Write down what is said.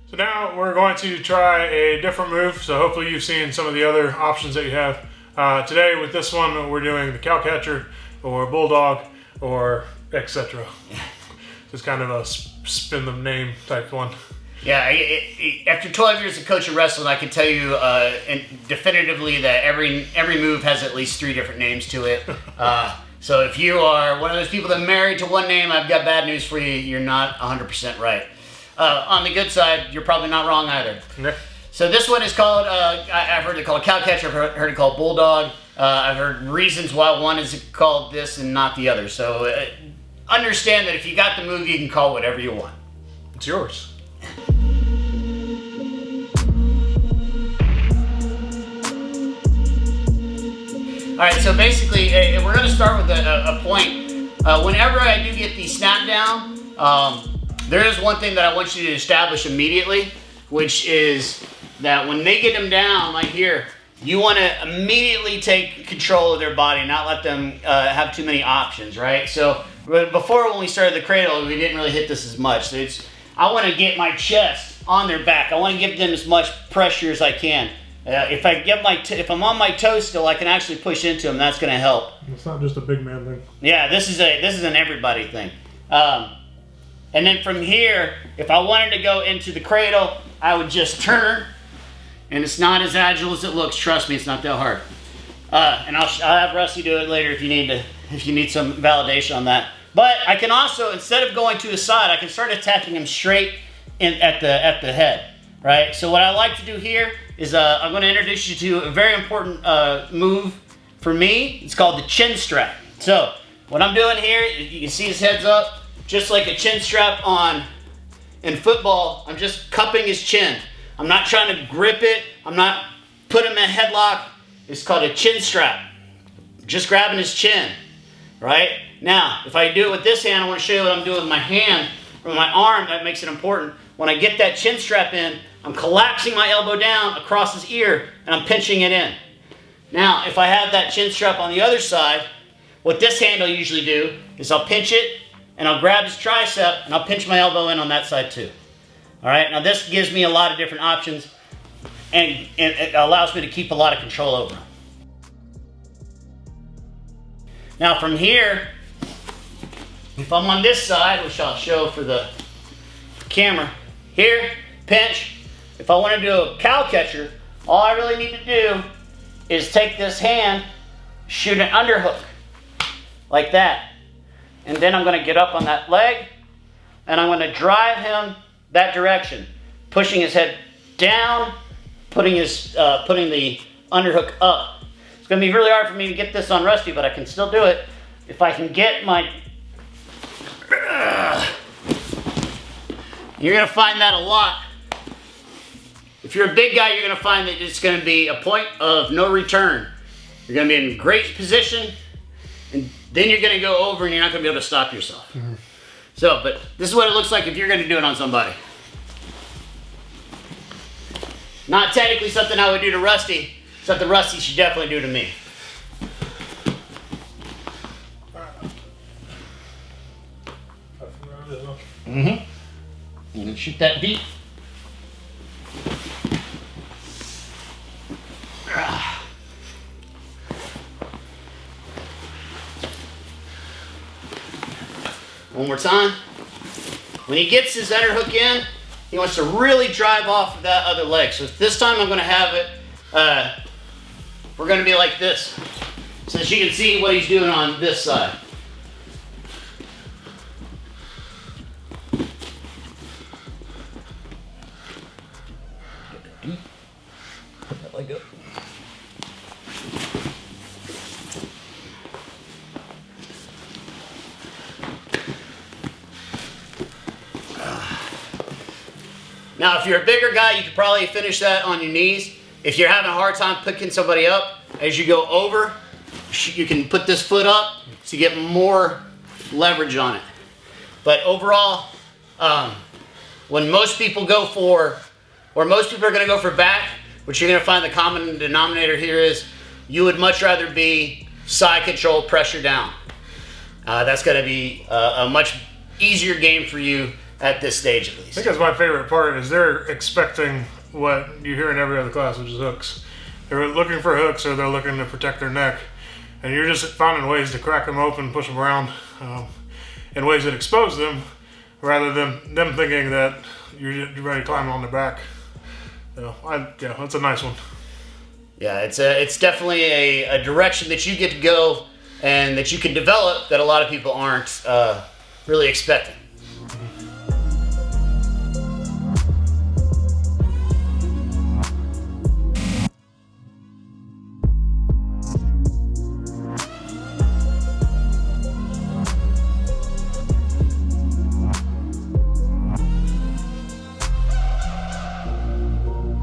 So now we're going to try a different move. So hopefully you've seen some of the other options that you have. Today with this one, we're doing the cow catcher or bulldog or etc. Just kind of a spin the name type one. Yeah, after 12 years of coaching wrestling, I can tell you definitively that every move has at least 3 different names to it. So if you are one of those people that are married to one name, I've got bad news for you. You're not 100% right. On the good side, you're probably not wrong either. Yeah. So this one is called, I've heard it called cow catcher, I've heard it called bulldog. I've heard reasons why one is called this and not the other. So understand that if you got the move, you can call whatever you want. It's yours. All right, so basically, we're going to start with a point. Whenever I do get the snap down, there is one thing that I want you to establish immediately, which is that when they get them down, like here, you want to immediately take control of their body, not let them have too many options, right? So before, when we started the cradle, we didn't really hit this as much. So I want to get my chest on their back. I want to give them as much pressure as I can. If I'm on my toes still, I can actually push into them. That's going to help. It's not just a big man thing. Yeah, this is an everybody thing. And then from here, if I wanted to go into the cradle, I would just turn, and it's not as agile as it looks. Trust me, it's not that hard. And I'll have Rusty do it later if you need some validation on that. But I can also, instead of going to the side, I can start attacking him straight at the head, right? So what I like to do here is I'm going to introduce you to a very important move for me. It's called the Chinstrap. So what I'm doing here, you can see his head's up, just like a chin strap in football. I'm just cupping his chin. I'm not trying to grip it. I'm not putting him in a headlock. It's called a chin strap. Just grabbing his chin, right? Now, if I do it with this hand, I want to show you what I'm doing with my hand or my arm. That makes it important. When I get that chin strap in, I'm collapsing my elbow down across his ear and I'm pinching it in. Now, if I have that chin strap on the other side, what this hand will usually do is I'll pinch it and I'll grab his tricep and I'll pinch my elbow in on that side too. All right, now this gives me a lot of different options and it allows me to keep a lot of control over him. Now from here, if I'm on this side, which I'll show for the camera, here, pinch. If I want to do a cow catcher, all I really need to do is take this hand, shoot an underhook, like that. And then I'm going to get up on that leg, and I'm going to drive him that direction, pushing his head down, putting the underhook up. It's going to be really hard for me to get this on Rusty, but I can still do it. If I can get my... You're going to find that a lot. If you're a big guy, you're going to find that it's going to be a point of no return. You're going to be in great position, and then you're going to go over and you're not going to be able to stop yourself. Mm-hmm. So, but this is what it looks like if you're going to do it on somebody. Not technically something I would do to Rusty, something Rusty should definitely do to me. Mm-hmm. I'm going to shoot that deep. One more time. When he gets his underhook in, he wants to really drive off of that other leg. So this time I'm going to have it, we're going to be like this. So that you can see what he's doing on this side. Put that leg up. Now, if you're a bigger guy, you could probably finish that on your knees. If you're having a hard time picking somebody up, as you go over, you can put this foot up so you get more leverage on it. But overall, when most people go for, or most people are going to go for back, what you're going to find the common denominator here is you would much rather be side control, pressure down. That's going to be a much easier game for you at this stage at I least. think that's my favorite part is they're expecting what you hear in every other class, which is hooks. They're looking for hooks or they're looking to protect their neck. And you're just finding ways to crack them open, push them around in ways that expose them rather than them thinking that you're ready to climb on their back. So, yeah, that's a nice one. Yeah, it's definitely a direction that you get to go and that you can develop that a lot of people aren't really expecting.